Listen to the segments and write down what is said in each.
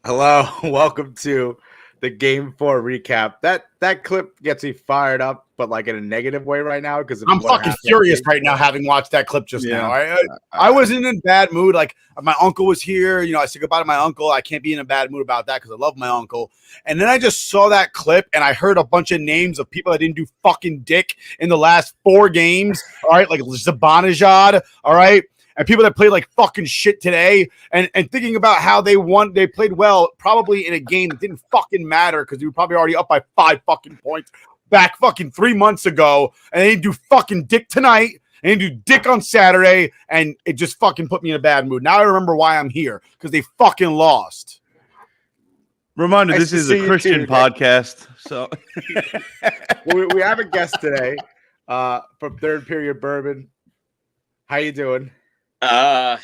Hello, welcome to the Game 4 recap. That clip gets me fired up, but like in a negative way right now because I'm fucking furious right now, having watched that clip just now. I wasn't in a bad mood. Like my uncle was here. You know, I said goodbye to my uncle. I can't be in a bad mood about that because I love my uncle. And then I just saw that clip and I heard a bunch of names of people that didn't do fucking dick in the last 4 games. All right, like Zibanejad. All right. And people that played like fucking shit today and thinking about how they played well, probably in a game that didn't fucking matter because they were probably already up by 5 fucking points back fucking 3 months ago. And they didn't do fucking dick tonight. And they didn't do dick on Saturday. And it just fucking put me in a bad mood. Now I remember why I'm here because they fucking lost. Reminder, this is a Christian podcast. So we have a guest today from Third Period Bourbon. How you doing? I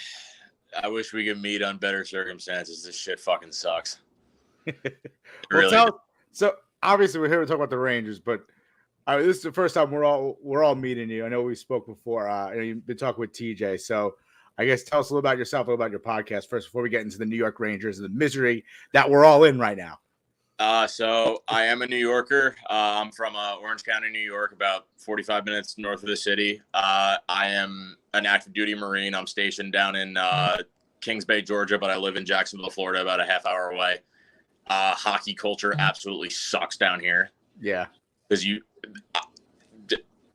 wish we could meet on better circumstances. This shit fucking sucks. So obviously we're here to talk about the Rangers, but this is the first time we're all meeting you. I know we spoke before. You've been talking with TJ. So I guess tell us a little about yourself, a little about your podcast first before we get into the New York Rangers and the misery that we're all in right now. So I am a New Yorker. I'm from Orange County, New York, about 45 minutes north of the city. I am an active duty Marine. I'm stationed down in Kings Bay, Georgia, but I live in Jacksonville, Florida, about a half hour away. Hockey culture absolutely sucks down here. Yeah. Because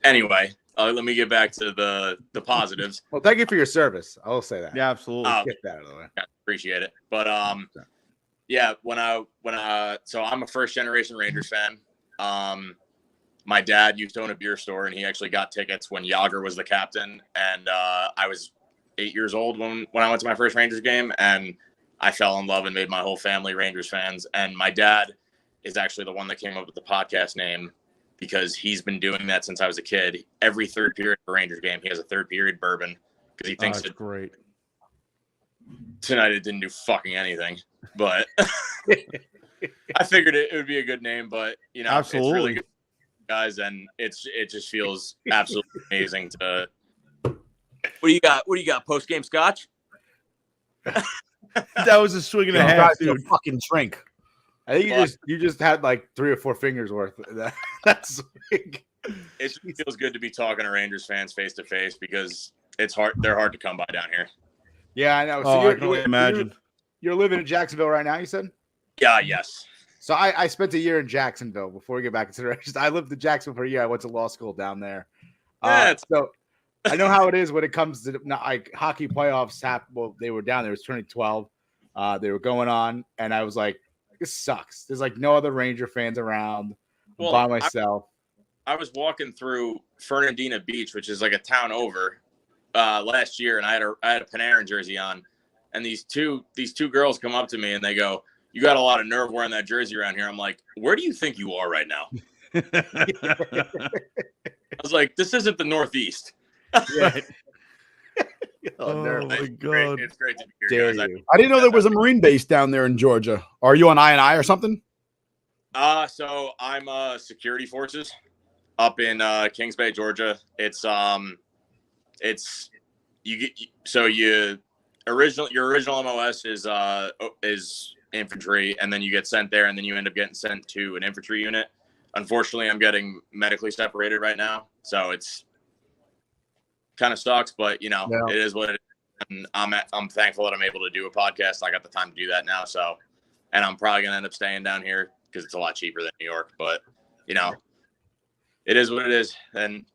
anyway, let me get back to the positives. Well, thank you for your service. I will say that. Yeah, absolutely. Get that out of the way. I appreciate it. But yeah, so I'm a first generation Rangers fan. My dad used to own a beer store and he actually got tickets when Yager was the captain. And I was 8 years old when I went to my first Rangers game, and I fell in love and made my whole family Rangers fans. And my dad is actually the one that came up with the podcast name because he's been doing that since I was a kid. Every third period of a Rangers game, he has a third period bourbon because he thinks it's great. Tonight it didn't do fucking anything, but I figured it would be a good name. But you know, absolutely. It's really good, guys, and it just feels absolutely amazing to. What do you got? What do you got? Post game scotch? That was a swing and a half, dude. Fucking drink. I think you just had like 3 or 4 fingers worth of that. That's it. Feels good to be talking to Rangers fans face to face because it's hard. They're hard to come by down here. Yeah, I know. So I can only imagine. You're living in Jacksonville right now, you said? Yeah, yes. So I spent a year in Jacksonville before we get back into the Rangers. I lived in Jacksonville for a year. I went to law school down there. So I know how it is when it comes to like hockey playoffs. Well, they were down there. It was 2012. They were going on, and I was like, this sucks. There's like no other Ranger fans around. I'm by myself. I was walking through Fernandina Beach, which is like a town over, last year, and I had a Panarin jersey on, and these two girls come up to me and they go, "You got a lot of nerve wearing that jersey around here." I'm like, "Where do you think you are right now?" I was like, "This isn't the Northeast." Yeah. Oh my God. It's great to be here, guys. I didn't know there was a Marine base down there in Georgia. Are you on I or something? So I'm security forces up in Kings Bay, Georgia. It's your original MOS is infantry, and then you get sent there, and then you end up getting sent to an infantry unit. Unfortunately, I'm getting medically separated right now, so it's kind of sucks, but you know, It is what it is. And I'm thankful that I'm able to do a podcast. I got the time to do that now, so, and I'm probably gonna end up staying down here because it's a lot cheaper than New York. But you know, it is what it is, and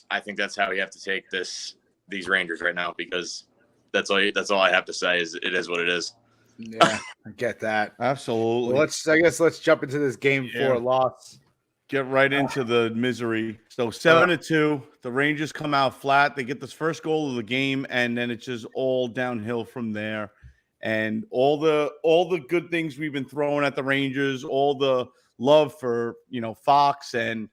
I think that's how we have to take these Rangers right now, because that's all I have to say is it is what it is. Yeah, I get that. Absolutely. Well, let's jump into this game 4 loss. Get right into the misery. So 7-2, the Rangers come out flat. They get this first goal of the game, and then it's just all downhill from there. And all the good things we've been throwing at the Rangers, all the love for Fox and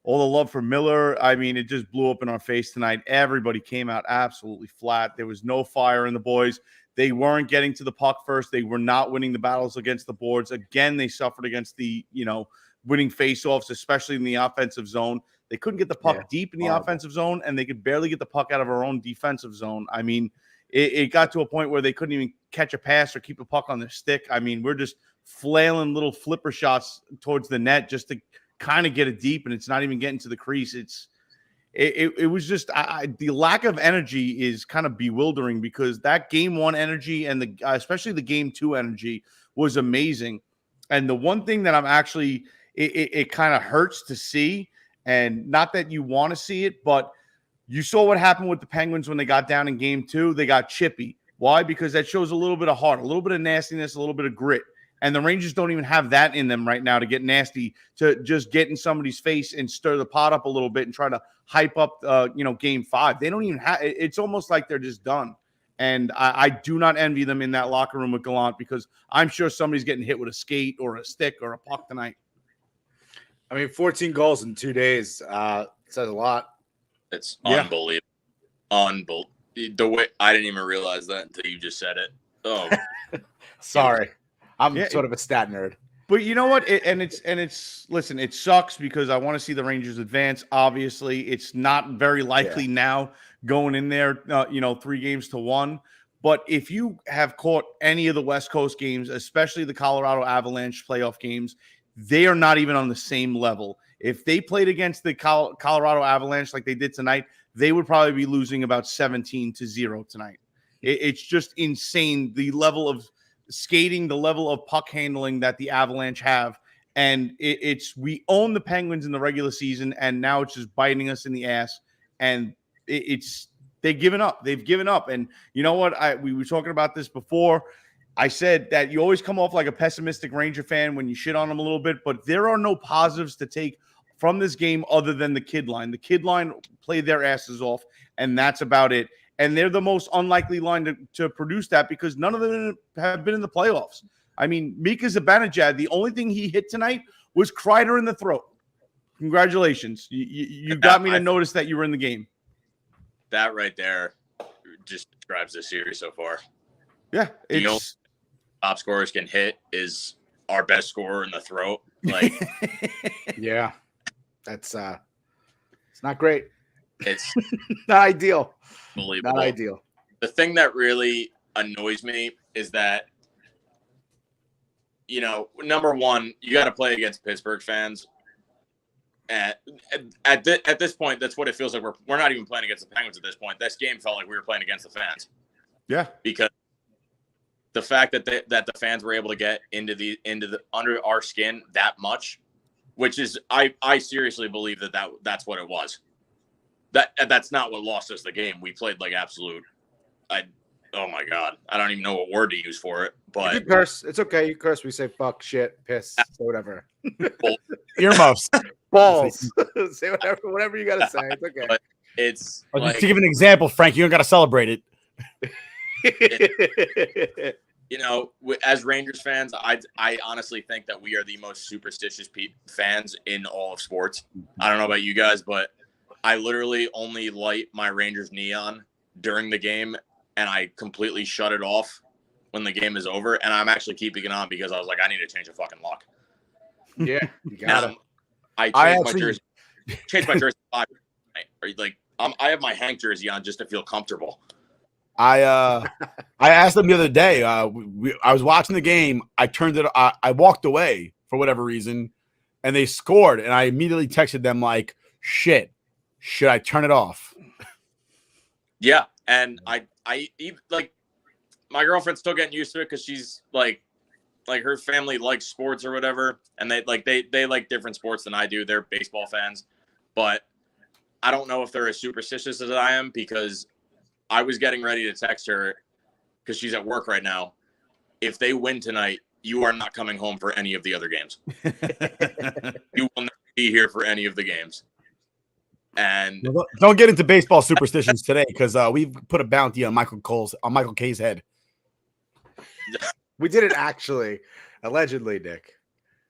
all the love for Miller. I mean, it just blew up in our face tonight. Everybody came out absolutely flat. There was no fire in the boys. They weren't getting to the puck first. They were not winning the battles against the boards. Again, they suffered against the winning faceoffs, especially in the offensive zone. They couldn't get the puck deep in the offensive zone, and they could barely get the puck out of our own defensive zone. I mean, it got to a point where they couldn't even catch a pass or keep a puck on their stick. I mean, we're just flailing little flipper shots towards the net just to kind of get it deep, and it's not even getting to the crease. It was just the lack of energy is kind of bewildering, because that game one energy and especially the game two energy was amazing. And the one thing that I'm actually it kind of hurts to see, and not that you want to see it, but you saw what happened with the Penguins when they got down in game two. They got chippy. Why? Because that shows a little bit of heart, a little bit of nastiness, a little bit of grit. And the Rangers don't even have that in them right now to get nasty, to just get in somebody's face and stir the pot up a little bit and try to hype up, game five. They don't even have. It's almost like they're just done. And I do not envy them in that locker room with Gallant, because I'm sure somebody's getting hit with a skate or a stick or a puck tonight. I mean, 14 goals in 2 days says a lot. It's unbelievable. Unbelievable. The way I didn't even realize that until you just said it. Oh, sorry. I'm sort of a stat nerd. But you know what? Listen, it sucks because I want to see the Rangers advance. Obviously, it's not very likely now going in there, 3-1. But if you have caught any of the West Coast games, especially the Colorado Avalanche playoff games, they are not even on the same level. If they played against the Colorado Avalanche like they did tonight, they would probably be losing about 17-0 tonight. It's just insane, the level of skating, the level of puck handling that the Avalanche have. And we own the Penguins in the regular season, and now it's just biting us in the ass. And they've given up. They've given up. And you know what? We were talking about this before. I said that you always come off like a pessimistic Ranger fan when you shit on them a little bit, but there are no positives to take from this game other than the kid line. The kid line played their asses off, and that's about it. And they're the most unlikely line to produce that, because none of them have been in the playoffs. I mean, Mika Zibanejad, the only thing he hit tonight was Kreider in the throat. Congratulations. You got me to notice that you were in the game. That right there just describes the series so far. Yeah. Top scorers can hit is our best scorer in the throat. Like, yeah, that's it's not great. It's not ideal. Unbelievable. Not ideal. The thing that really annoys me is that, number one, you got to play against Pittsburgh fans. At this point, that's what it feels like. We're not even playing against the Penguins at this point. This game felt like we were playing against the fans. Yeah, because the fact that the fans were able to get into the under our skin that much, which is I seriously believe that's what it was. That's not what lost us the game. We played like absolute. Oh my God, I don't even know what word to use for it. But you can curse. It's okay. You curse. We say fuck, shit, piss, whatever. Earmuffs, balls. Say whatever you gotta say. It's okay. But it's to give an example, Frank. You don't got to celebrate it. As Rangers fans, I honestly think that we are the most superstitious fans in all of sports. I don't know about you guys, but I literally only light my Rangers neon during the game, and I completely shut it off when the game is over. And I'm actually keeping it on because I was like, I need to change a fucking lock. Yeah, you got it. I changed my jersey 5 night. I have my Hank jersey on just to feel comfortable. I asked them the other day. I was watching the game. I turned it. I walked away for whatever reason, and they scored. And I immediately texted them like, "Shit, should I turn it off?" Yeah, and I like my girlfriend's still getting used to it because she's like her family likes sports or whatever, and they like different sports than I do. They're baseball fans, but I don't know if they're as superstitious as I am, because I was getting ready to text her because she's at work right now. If they win tonight, you are not coming home for any of the other games. You will not be here for any of the games. And don't get into baseball superstitions today, because we've put a bounty on Michael K's head. We did it actually, allegedly, Nick.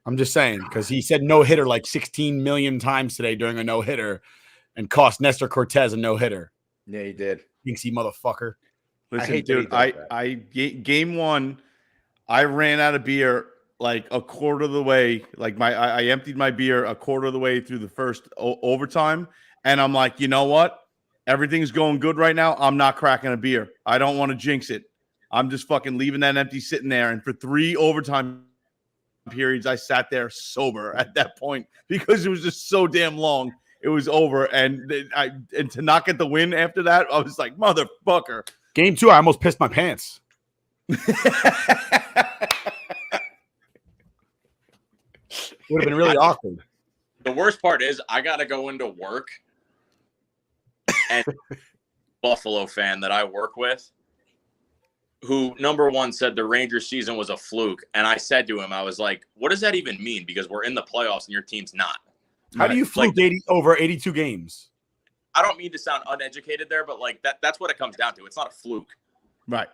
I'm just saying, because he said no hitter like 16 million times today during a no hitter, and cost Nestor Cortez a no hitter. Yeah, he did. Dinksy motherfucker. Listen, dude, game one, I ran out of beer like a quarter of the way. Like I emptied my beer a quarter of the way through the first overtime, and I'm like, you know what? Everything's going good right now. I'm not cracking a beer. I don't want to jinx it. I'm just fucking leaving that empty sitting there. And for 3 overtime periods, I sat there sober at that point because it was just so damn long. It was over, and to not get the win after that, I was like, motherfucker. Game 2, I almost pissed my pants. Would have been really awkward. The worst part is I got to go into work, and Buffalo fan that I work with, who number one said the Rangers season was a fluke, and I said to him, I was like, what does that even mean? Because we're in the playoffs and your team's not. How do you fluke over 82 games? I don't mean to sound uneducated there, but like that's what it comes down to. It's not a fluke. Right.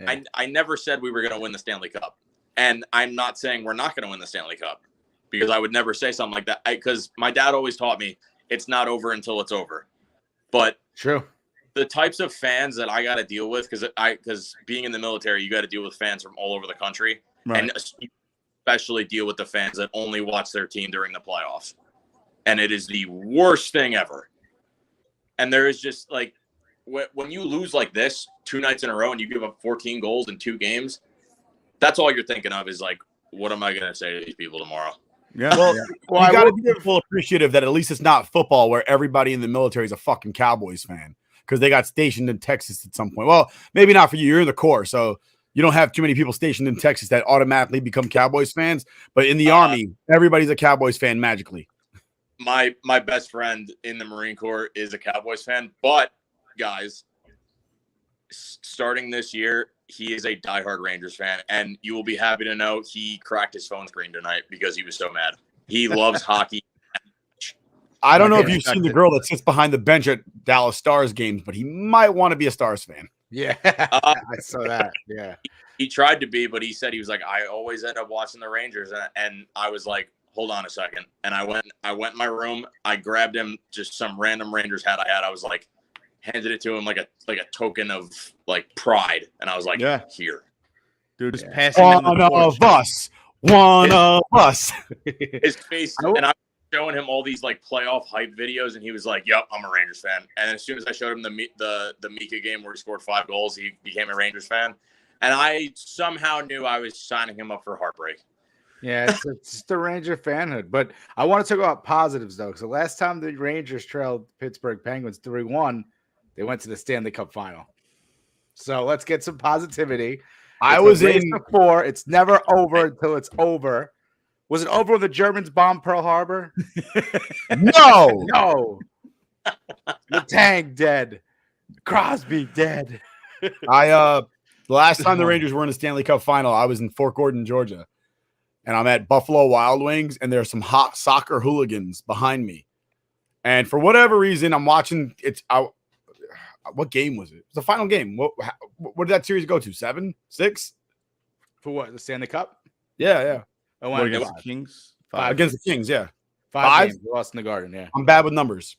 I never said we were going to win the Stanley Cup. And I'm not saying we're not going to win the Stanley Cup, because I would never say something like that. Because my dad always taught me it's not over until it's over. But true. The types of fans that I got to deal with, because being in the military, you got to deal with fans from all over the country. Right. And especially deal with the fans that only watch their team during the playoffs. And it is the worst thing ever. And there is just like, when you lose like this 2 nights in a row and you give up 14 goals in 2 games, that's all you're thinking of is like, what am I going to say to these people tomorrow? Yeah. Well, you got to be appreciative that at least it's not football where everybody in the military is a fucking Cowboys fan because they got stationed in Texas at some point. Well, maybe not for you. You're in the Corps, so you don't have too many people stationed in Texas that automatically become Cowboys fans. But in the Army, everybody's a Cowboys fan magically. My best friend in the Marine Corps is a Cowboys fan, but guys, starting this year, he is a diehard Rangers fan, and you will be happy to know he cracked his phone screen tonight because he was so mad. He loves hockey. I don't know if you've seen the girl that sits behind the bench at Dallas Stars games, but he might want to be a Stars fan. Yeah, I saw that. Yeah, he tried to be, but he said he was like, I always end up watching the Rangers, and I was like, hold on a second. And I went in my room. I grabbed him just some random Rangers hat I had. I was like, handed it to him like a token of like pride. And I was like, yeah, here. Dude, just passing one of us. One of us. His face, and I was showing him all these like playoff hype videos, and he was like, yep, I'm a Rangers fan. And as soon as I showed him the Mika game where he scored 5 goals, he became a Rangers fan. And I somehow knew I was signing him up for heartbreak. Yeah, it's the Ranger fanhood. But I want to talk about positives, though, because the last time the Rangers trailed Pittsburgh Penguins 3-1, they went to the Stanley Cup Final. So let's get some positivity. I was in before. It's never over until it's over. Was it over when the Germans bombed Pearl Harbor? No. The Tang dead. Crosby dead. The last time the Rangers were in the Stanley Cup Final, I was in Fort Gordon, Georgia. And I'm at Buffalo Wild Wings, and there's some hot soccer hooligans behind me. And for whatever reason, I'm watching it. What game was it? It was the final game. What did that series go to? 7, 6? For what? The Stanley Cup? Yeah. Against the Kings? 5. Against the Kings, yeah. 5 games. We lost in the Garden, yeah. I'm bad with numbers.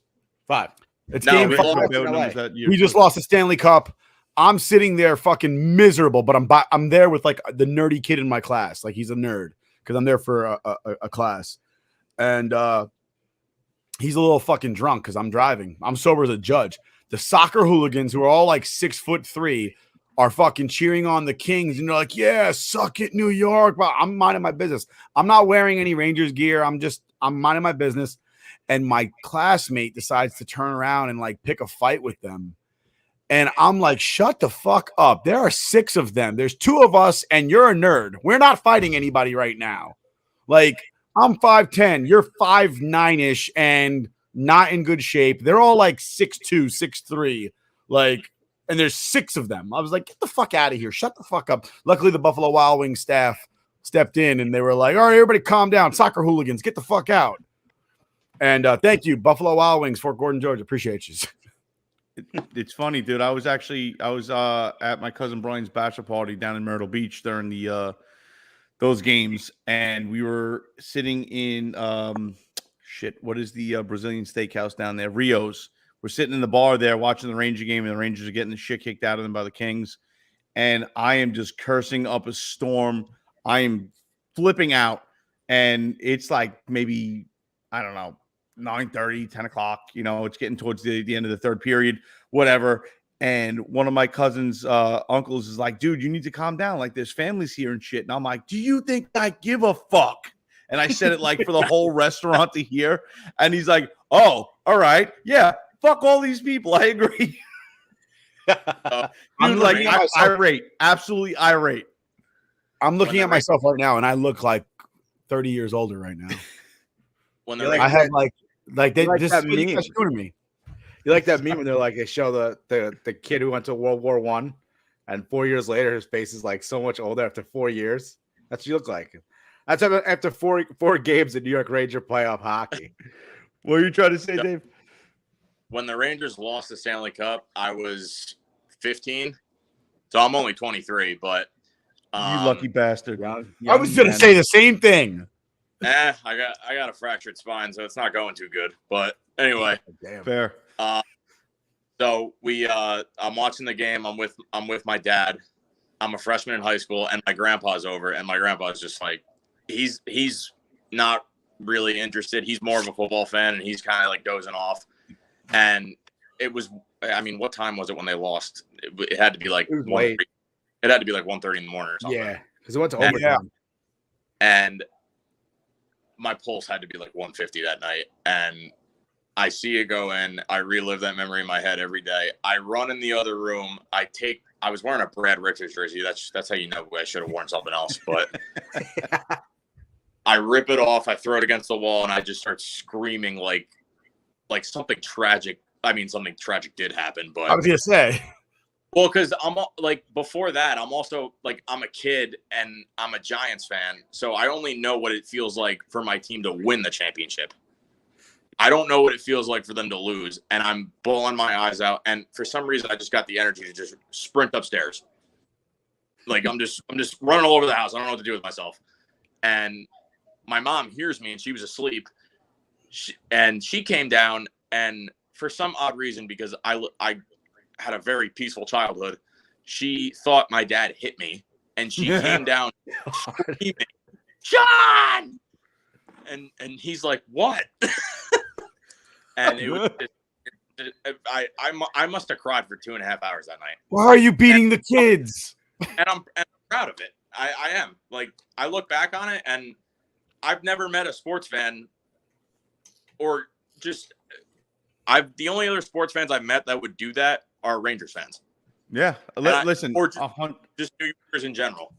5. It's game 5. We just lost the Stanley Cup. I'm sitting there fucking miserable, but I'm there with like the nerdy kid in my class. Like he's a nerd because I'm there for a class. And he's a little fucking drunk because I'm driving. I'm sober as a judge. The soccer hooligans, who are all like 6'3", are fucking cheering on the Kings, and they're like, "Yeah, suck it, New York." But I'm minding my business. I'm not wearing any Rangers gear. I'm minding my business. And my classmate decides to turn around and like pick a fight with them. And I'm like, shut the fuck up. There are 6 of them. There's 2 of us, and you're a nerd. We're not fighting anybody right now. Like, I'm 5'10", you're 5'9"-ish, and not in good shape. They're all like 6'2", 6'3", like, and there's 6 of them. I was like, get the fuck out of here. Shut the fuck up. Luckily, the Buffalo Wild Wings staff stepped in, and they were like, all right, everybody calm down. Soccer hooligans, get the fuck out. And thank you, Buffalo Wild Wings, Fort Gordon, Georgia. Appreciate you. It's funny, dude. I was at my cousin Brian's bachelor party down in Myrtle Beach during the those games, and we were sitting in what is the Brazilian steakhouse down there? Rio's. We're sitting in the bar there watching the Ranger game, and the Rangers are getting the shit kicked out of them by the Kings. And I am just cursing up a storm. I am flipping out, and it's like maybe, I don't know, 9:30, 10 o'clock. You know, it's getting towards the end of the third period, whatever. And one of my cousin's uncles is like, dude, you need to calm down. Like, there's families here and shit. And I'm like, do you think I give a fuck? And I said it like for the whole restaurant to hear. And he's like, oh, all right. Yeah, fuck all these people. I agree. Dude, like, irate. Absolutely irate. I'm looking at myself right now, and I look like 30 years older right now. When I have like they like just that doing meme. to me. You like that meme when they're like, they show the kid who went to World War I, and 4 years later his face is like so much older after 4 years. That's what you look like. That's after four games in New York Ranger playoff hockey. What are you trying to say, Dave? When the Rangers lost the Stanley Cup, I was 15, so I'm only 23. But you lucky bastard. I was gonna say the same thing. I got a fractured spine, so it's not going too good. But anyway, Damn. Fair. So I'm watching the game. I'm with my dad. I'm a freshman in high school, and my grandpa's over, and my grandpa's just like, he's not really interested. He's more of a football fan, and he's kind of like dozing off. And it was, I mean, what time was it when they lost? It had to be like late. It had to be like 1:30 in the morning or something. Yeah, because it went to overtime. And my pulse had to be like 150 that night. And I see it go in. I relive that memory in my head every day. I run in the other room. I was wearing a Brad Richards jersey. That's how you know I should have worn something else. But I rip it off. I throw it against the wall, and I just start screaming like something tragic. I mean, something tragic did happen, but I was gonna say. Well, because I'm like, before that, I'm also like, I'm a kid and I'm a Giants fan. So I only know what it feels like for my team to win the championship. I don't know what it feels like for them to lose. And I'm bawling my eyes out. And for some reason, I just got the energy to just sprint upstairs. Like, I'm just running all over the house. I don't know what to do with myself. And my mom hears me, and she was asleep. She came down, and for some odd reason, because I had a very peaceful childhood, she thought my dad hit me, and she came down screaming, John! And he's like, what? And it was I must have cried for 2.5 hours that night. Why are you beating the kids? And I'm proud of it. I am. Like, I look back on it, and I've never met a sports fan, or just the only other sports fans I've met that would do that are Rangers fans. Yeah, listen, or just New Yorkers in general.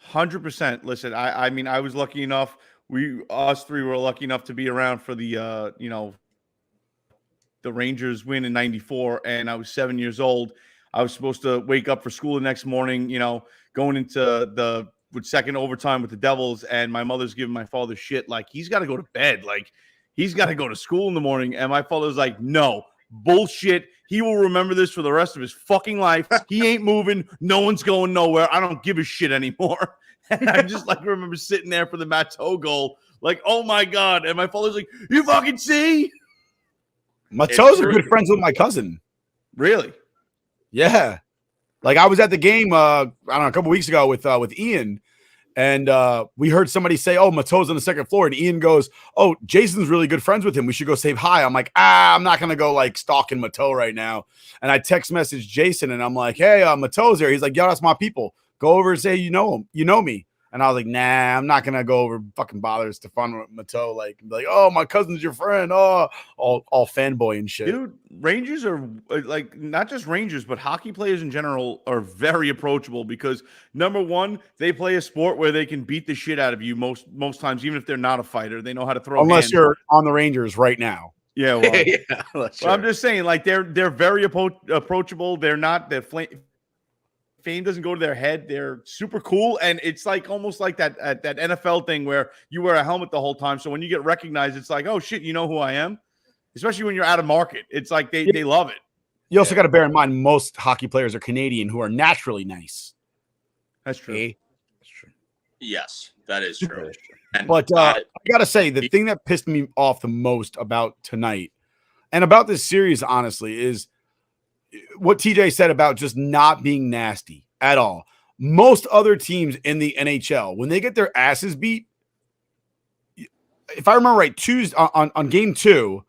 100%. Listen, I mean, I was lucky enough. Us three were lucky enough to be around for the the Rangers win in '94, and I was 7 years old. I was supposed to wake up for school the next morning, going into the second overtime with the Devils, and my mother's giving my father shit like he's got to go to bed, like he's got to go to school in the morning. And my father's like, no, bullshit. He will remember this for the rest of his fucking life. He ain't moving. No one's going nowhere. I don't give a shit anymore. And I just remember sitting there for the Matteau goal, like, oh my God. And my father's like, you fucking see? Matteau's are good friends with my cousin. Really? Yeah. Like, I was at the game, I don't know, a couple weeks ago with Ian, and we heard somebody say, oh, Matteau's on the second floor. And Ian goes, oh, Jason's really good friends with him. We should go say hi. I'm like, I'm not going to go like stalking Matteau right now. And I text message Jason, and I'm like, hey, Matteau's there. He's like, yo, that's my people. Go over and say, you know him. You know me. And I was like, nah, I'm not going to go over fucking bother Stefan with Matteau. Like, oh, my cousin's your friend. Oh, all fanboy and shit. Dude, Rangers are like, not just Rangers, but hockey players in general are very approachable because, number one, they play a sport where they can beat the shit out of you most times, even if they're not a fighter. They know how to throw unless hands. You're on the Rangers right now. Yeah, well, yeah, well, I'm just saying, like, they're very approachable. They're not fame doesn't go to their head. They're super cool, and it's like almost like that NFL thing where you wear a helmet the whole time. So when you get recognized, it's like, oh shit, you know who I am. Especially when you're out of market, it's like they love it. You also got to bear in mind most hockey players are Canadian who are naturally nice. That's true. That's true. Yes, that is true. But I gotta say, the thing that pissed me off the most about tonight and about this series, honestly, is what TJ said about just not being nasty at all. Most other teams in the NHL, when they get their asses beat, if I remember right, Tuesday on game 2,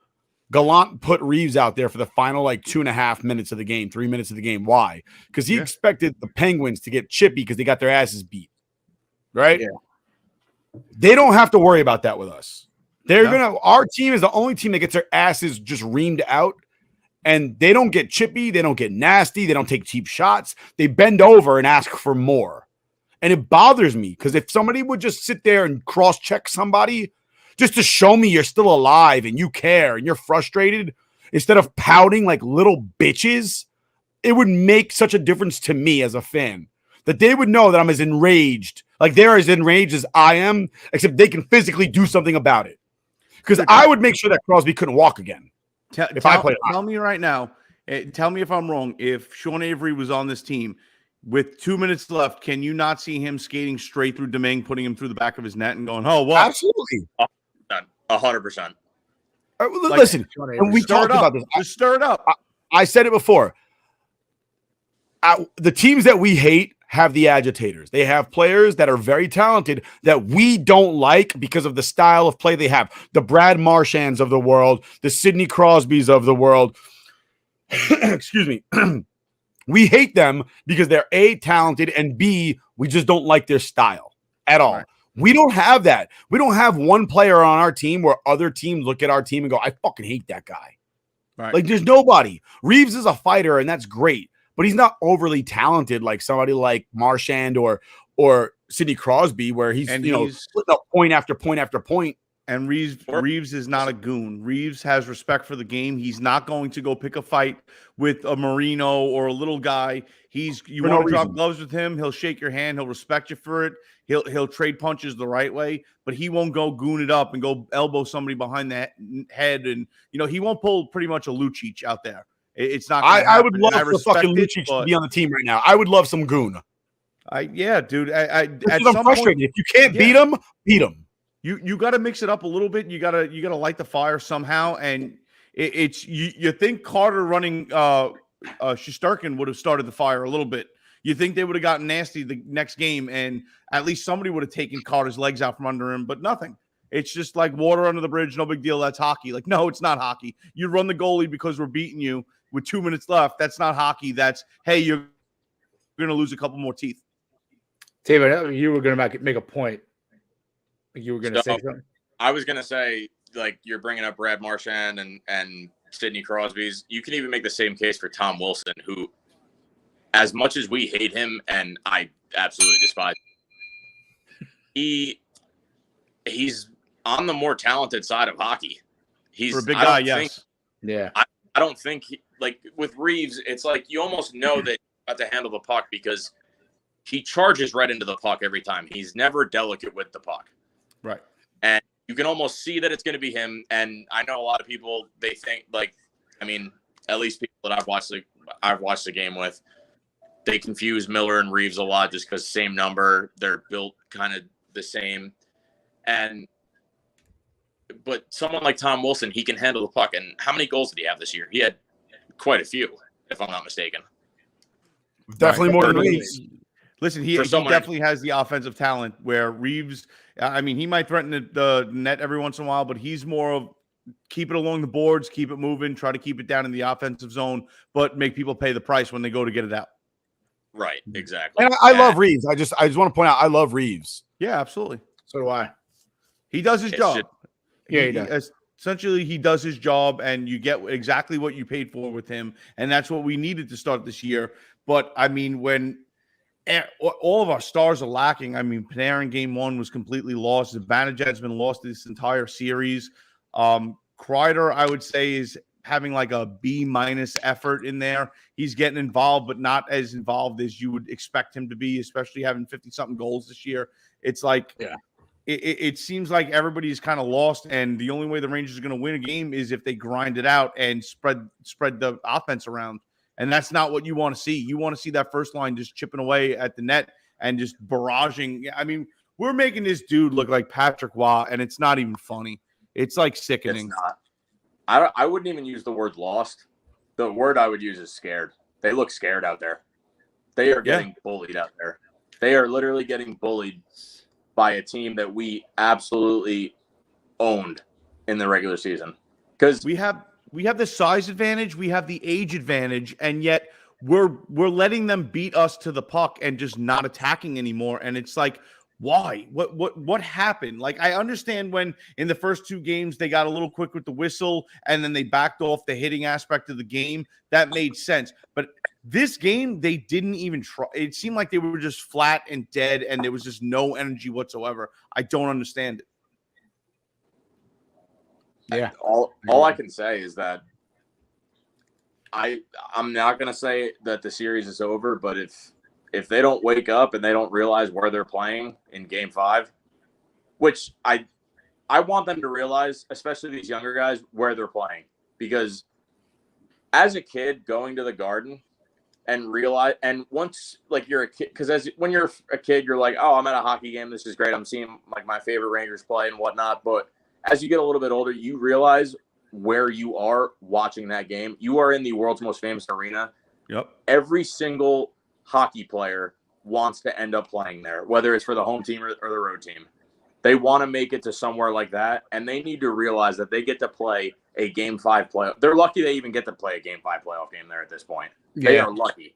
Gallant put Reeves out there for the final 2.5 minutes of the game, 3 minutes of the game. Why? Because he expected the Penguins to get chippy because they got their asses beat. Right? Yeah. They don't have to worry about that with us. Our team is the only team that gets their asses just reamed out, and they don't get chippy, they don't get nasty, they don't take cheap shots. They bend over and ask for more. And it bothers me because if somebody would just sit there and cross-check somebody just to show me you're still alive and you care and you're frustrated, instead of pouting like little bitches, it would make such a difference to me as a fan that they would know that I'm as enraged, like they're as enraged as I am, except they can physically do something about it. Because I would make sure that Crosby couldn't walk again. Tell me right now, tell me if I'm wrong. If Sean Avery was on this team with 2 minutes left, can you not see him skating straight through Domingue, putting him through the back of his net and going, oh, what? Absolutely. 100%. Listen, and we talked about this. Just stir it up. I said it before. The teams that we hate have the agitators. They have players that are very talented that we don't like because of the style of play they have. The Brad Marchands of the world, the Sidney Crosbys of the world. Excuse me. We hate them because they're A, talented, and B, we just don't like their style at all. Right. We don't have that. We don't have one player on our team where other teams look at our team and go, I fucking hate that guy. Right. Like, there's nobody. Reeves is a fighter, and that's great. But he's not overly talented like somebody like Marchand or Sidney Crosby, where he's splitting up point after point after point. And Reeves is not a goon. Reeves has respect for the game. He's not going to go pick a fight with a Marino or a little guy. You want to drop gloves with him, he'll shake your hand, he'll respect you for it. He'll trade punches the right way, but he won't go goon it up and go elbow somebody behind the head. And he won't pull pretty much a Lucic out there. It's not. I would love for fucking Lucic to be on the team right now. I would love some goon. Dude. I'm frustrated. If you can't beat him, beat him. You got to mix it up a little bit. You got to light the fire somehow. And you think Carter running Shesterkin would have started the fire a little bit. You think they would have gotten nasty the next game, and at least somebody would have taken Carter's legs out from under him, but nothing. It's just like water under the bridge, no big deal. That's hockey. Like, no, it's not hockey. You run the goalie because we're beating you with 2 minutes left. That's not hockey. That's, hey, you're going to lose a couple more teeth. David, you were going to make a point. You were going to say something? I was going to say, like, you're bringing up Brad Marchand and Sidney Crosby's. You can even make the same case for Tom Wilson, who, as much as we hate him, and I absolutely despise him, he's on the more talented side of hockey. He's for a big guy, yes. I don't think like with Reeves, it's like you almost know that you have to handle the puck because he charges right into the puck every time. He's never delicate with the puck. Right. And you can almost see that it's going to be him. And I know a lot of people, they think at least people that I've watched the game with, they confuse Miller and Reeves a lot just because same number. They're built kind of the same. But someone like Tom Wilson, he can handle the puck. And how many goals did he have this year? He had quite a few, if I'm not mistaken. Definitely more than Reeves. Listen, he definitely has the offensive talent where Reeves, he might threaten the net every once in a while, but he's more of keep it along the boards, keep it moving, try to keep it down in the offensive zone, but make people pay the price when they go to get it out. Right, exactly. And I love Reeves. I just want to point out, I love Reeves. Yeah, absolutely. So do I. He does his job. He does. Essentially, he does his job, and you get exactly what you paid for with him, and that's what we needed to start this year. But, when all of our stars are lacking, Panarin game 1 was completely lost. Zibanejad's been lost this entire series. Kreider, I would say, is having like a B- effort in there. He's getting involved, but not as involved as you would expect him to be, especially having 50-something goals this year. It's like it seems like everybody's kind of lost, and the only way the Rangers are going to win a game is if they grind it out and spread the offense around. And that's not what you want to see. You want to see that first line just chipping away at the net and just barraging. We're making this dude look like Patrick Waugh, and it's not even funny. It's like sickening. It's not. I wouldn't even use the word lost. The word I would use is scared. They look scared out there. They are getting bullied out there. They are literally getting bullied by a team that we absolutely owned in the regular season because we have the size advantage, we have the age advantage, and yet we're letting them beat us to the puck and just not attacking anymore. And it's like, why? What happened? Like, I understand when in the first 2 games they got a little quick with the whistle and then they backed off the hitting aspect of the game. That made sense. But this game, they didn't even try. It seemed like they were just flat and dead, and there was just no energy whatsoever. I don't understand it. Yeah. All I can say is that I'm not going to say that the series is over, but if they don't wake up and they don't realize where they're playing in Game 5, which I want them to realize, especially these younger guys, where they're playing, because as a kid going to the Garden and realize, and once like you're a kid, because when you're a kid, you're like, oh, I'm at a hockey game, this is great, I'm seeing like my favorite Rangers play and whatnot, but as you get a little bit older, you realize where you are watching that game. You are in the world's most famous arena. Yep. Every single hockey player wants to end up playing there, whether it's for the home team or the road team. They want to make it to somewhere like that, and they need to realize that they get to play a Game 5 playoff. They're lucky they even get to play a Game 5 playoff game there at this point. Yeah. They are lucky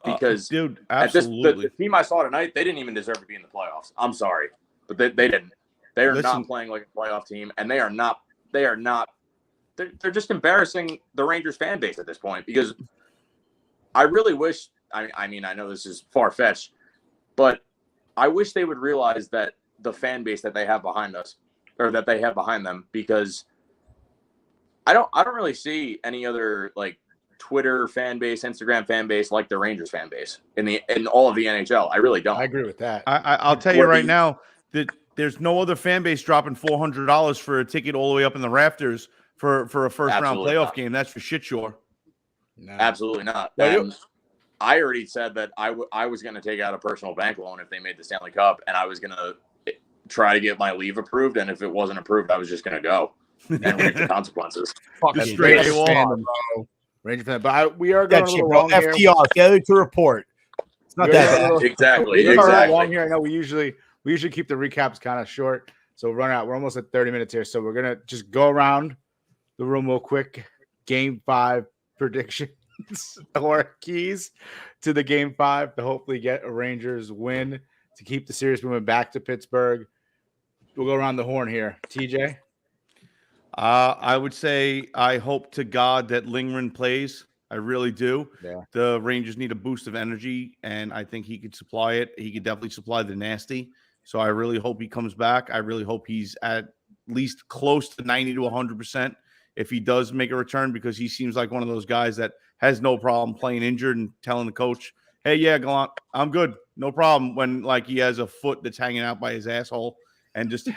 because dude, absolutely. The team I saw tonight, they didn't even deserve to be in the playoffs. I'm sorry, but they didn't. They are not playing like a playoff team, and they are not. They're just embarrassing the Rangers fan base at this point, because I really wish. I mean, I know this is far-fetched, but I wish they would realize that the fan base that they have behind us, or that they have behind them, because I don't really see any other like Twitter fan base, Instagram fan base like the Rangers fan base in all of the NHL. I really don't. I agree with that. I'll tell you right now that there's no other fan base dropping $400 for a ticket all the way up in the rafters for a first-round playoff game. That's for shit sure. No. Absolutely not. And I already said that I was going to take out a personal bank loan if they made the Stanley Cup, and I was going to try to get my leave approved, and if it wasn't approved, I was just going to go and reap the consequences. Fucking straight Ranger fan, but we are going a little wrong here. FTR, failure to report. It's not that bad. Exactly. Wrong here. I know we usually keep the recaps kind of short, so we're almost at 30 minutes here, so we're gonna just go around the room real quick. Game 5 predictions or keys to the Game 5 to hopefully get a Rangers win to keep the series moving back to Pittsburgh. We'll go around the horn here. TJ? I would say I hope to God that Lindgren plays. I really do. Yeah. The Rangers need a boost of energy, and I think he could supply it. He could definitely supply the nasty. So I really hope he comes back. I really hope he's at least close to 90 to 100% if he does make a return, because he seems like one of those guys that has no problem playing injured and telling the coach, hey, yeah, Gallant, I'm good. No problem, when like he has a foot that's hanging out by his asshole and just,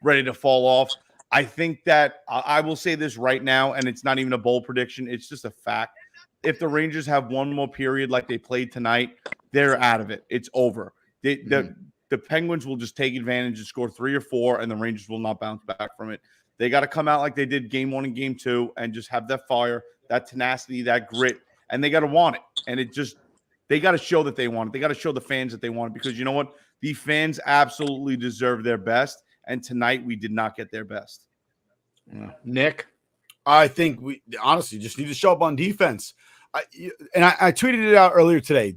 ready to fall off. I think that I will say this right now, and it's not even a bold prediction. It's just a fact. If the Rangers have one more period like they played tonight, they're out of it. It's over. The Penguins will just take advantage and score 3 or 4, and the Rangers will not bounce back from it. They got to come out like they did Game 1 and Game 2 and just have that fire, that tenacity, that grit, and they got to want it. And they got to show that they want it. They got to show the fans that they want it, because you know what? The fans absolutely deserve their best, and tonight we did not get their best. Yeah. Nick? I think we honestly just need to show up on defense. I tweeted it out earlier today.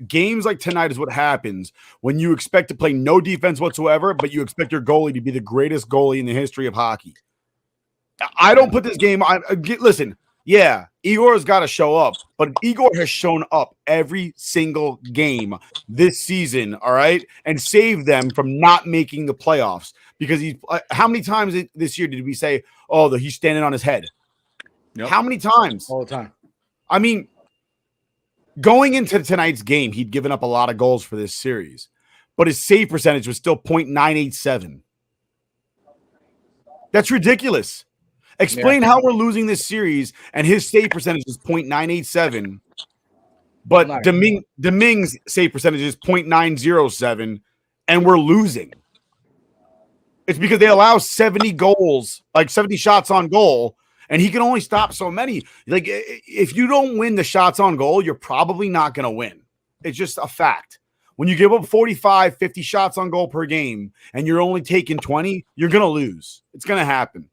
Games like tonight is what happens when you expect to play no defense whatsoever, but you expect your goalie to be the greatest goalie in the history of hockey. I don't put this game on. Listen, yeah, Igor's got to show up, but Igor has shown up every single game this season, all right, and saved them from not making the playoffs, because how many times this year did we say, oh, he's standing on his head? Yep. How many times? All the time. I mean, going into tonight's game, he'd given up a lot of goals for this series, but his save percentage was still .987. That's ridiculous. Explain how we're losing this series and his save percentage is .987, but Domingue's save percentage is .907, and we're losing. It's because they allow 70 goals, like 70 shots on goal, and he can only stop so many. Like, if you don't win the shots on goal, you're probably not going to win. It's just a fact. When you give up 45, 50 shots on goal per game and you're only taking 20, you're going to lose. It's going to happen.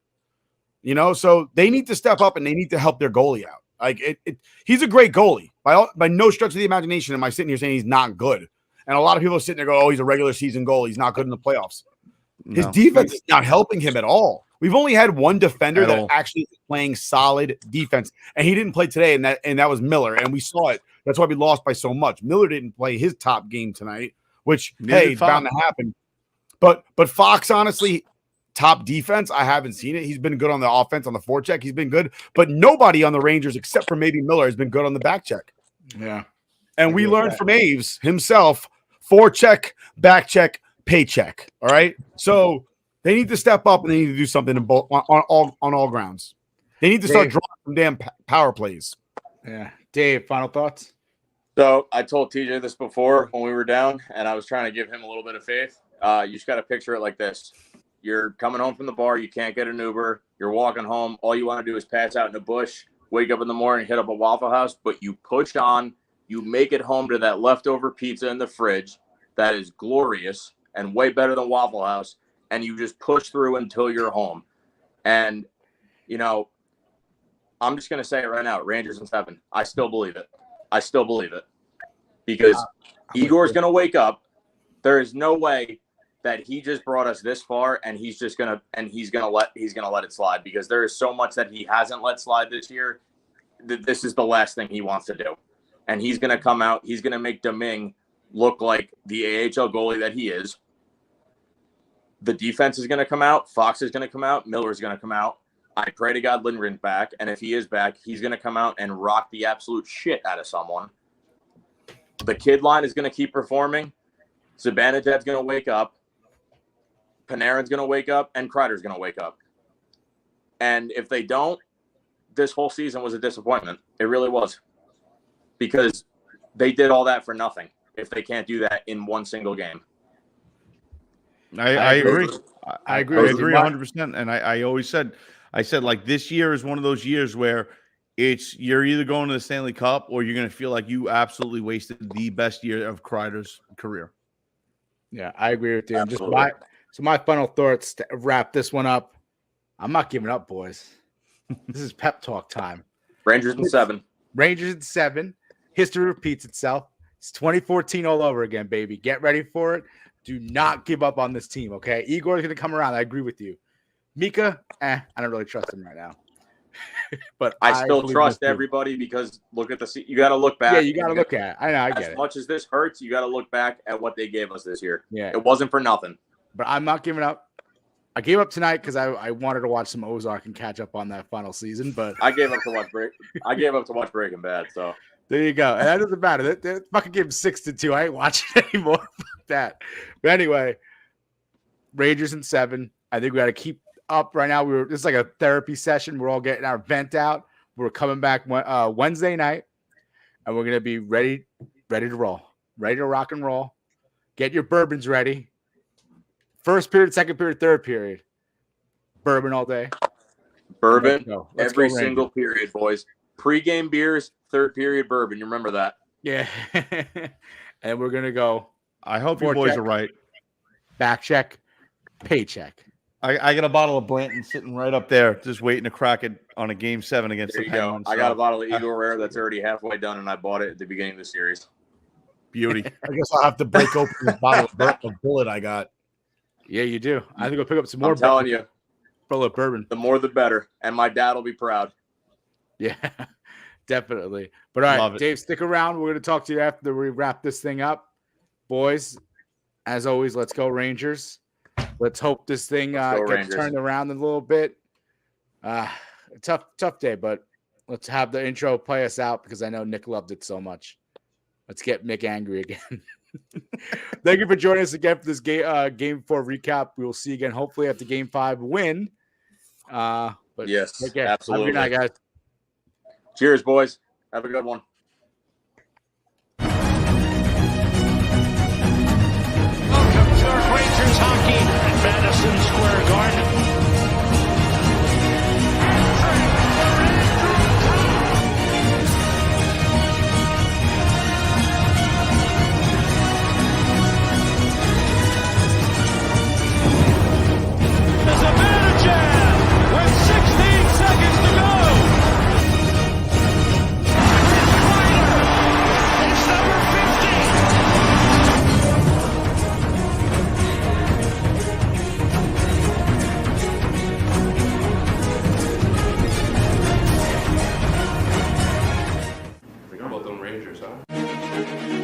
You know, so they need to step up and they need to help their goalie out. Like he's a great goalie. By no stretch of the imagination am I sitting here saying he's not good. And a lot of people are sitting there going, oh, he's a regular season goalie. He's not good in the playoffs. His defense is not helping him at all. We've only had one defender that actually is playing solid defense, and he didn't play today, and that was Miller, and we saw it. That's why we lost by so much. Miller didn't play his top game tonight, which it's bound to happen. But Fox, honestly, top defense, I haven't seen it. He's been good on the offense, on the forecheck. He's been good, but nobody on the Rangers except for maybe Miller has been good on the back check. Yeah, and we learned from Aves himself: forecheck, back check, paycheck. All right, so. They need to step up and they need to do something on all grounds. They need to start drawing some damn power plays. Yeah. Dave, final thoughts? So I told TJ this before when we were down, and I was trying to give him a little bit of faith. You just got to picture it like this. You're coming home from the bar. You can't get an Uber. You're walking home. All you want to do is pass out in a bush, wake up in the morning, hit up a Waffle House, but you push on. You make it home to that leftover pizza in the fridge that is glorious and way better than Waffle House. And you just push through until you're home. And, you know, I'm just going to say it right now, Rangers in 7. I still believe it. Because Igor's going to wake up. There is no way that he just brought us this far and he's going to let it slide, because there is so much that he hasn't let slide this year. This is the last thing he wants to do. And he's going to come out. He's going to make Domingue look like the AHL goalie that he is. The defense is going to come out. Fox is going to come out. Miller is going to come out. I pray to God Lindgren's back. And if he is back, he's going to come out and rock the absolute shit out of someone. The kid line is going to keep performing. Zibanejad's going to wake up. Panarin's going to wake up. And Kreider's going to wake up. And if they don't, this whole season was a disappointment. It really was. Because they did all that for nothing if they can't do that in one single game. I agree. I agree 100%. And I always said, like, this year is one of those years where you're either going to the Stanley Cup or you're going to feel like you absolutely wasted the best year of Kreider's career. Yeah, I agree with you. And just my final thoughts to wrap this one up. I'm not giving up, boys. This is pep talk time. Rangers in 7. Rangers in 7. History repeats itself. It's 2014 all over again, baby. Get ready for it. Do not give up on this team, okay? Igor's going to come around. I agree with you. Mika, I don't really trust him right now. But I still trust everybody, because look at you got to look back. Yeah, you got to look at it. I know, I get it. As much as this hurts, you got to look back at what they gave us this year. Yeah. It wasn't for nothing. But I'm not giving up. I gave up tonight because I wanted to watch some Ozark and catch up on that final season. But I gave up to watch Breaking Bad. So there you go. And that doesn't matter. That fucking game 6-2. I ain't watching anymore. Fuck that. But anyway, Rangers in 7. I think we got to keep up right now. This is like a therapy session. We're all getting our vent out. We're coming back Wednesday night, and we're gonna be ready to roll, ready to rock and roll. Get your bourbons ready. First period, second period, third period. Bourbon all day. Bourbon every single period, boys. Pre-game beers, third period bourbon. You remember that? Yeah. And we're gonna go. I hope you boys are right. Back check, paycheck. I got a bottle of Blanton sitting right up there, just waiting to crack it on a Game 7 against the Penguins. I got a bottle of Igor Rare that's already halfway done, and I bought it at the beginning of the series. Beauty. I guess I'll have to break open this bottle of Bullet I got. Yeah, you do. I think I'll pick up some more. I'm telling you, full of bourbon. The more, the better, and my dad will be proud. Yeah, definitely. But all right, Dave, stick around. We're going to talk to you after we wrap this thing up, boys. As always, let's go Rangers. Let's hope this thing gets turned around a little bit. Tough day, but let's have the intro play us out, because I know Nick loved it so much. Let's get Nick angry again. Thank you for joining us again for this game 4 recap. We will see you again, hopefully, after game 5 win. But yes, take care. absolutely. Have a good night, guys. Cheers, boys. Have a good one. Rangers hockey at Madison Square Garden. so.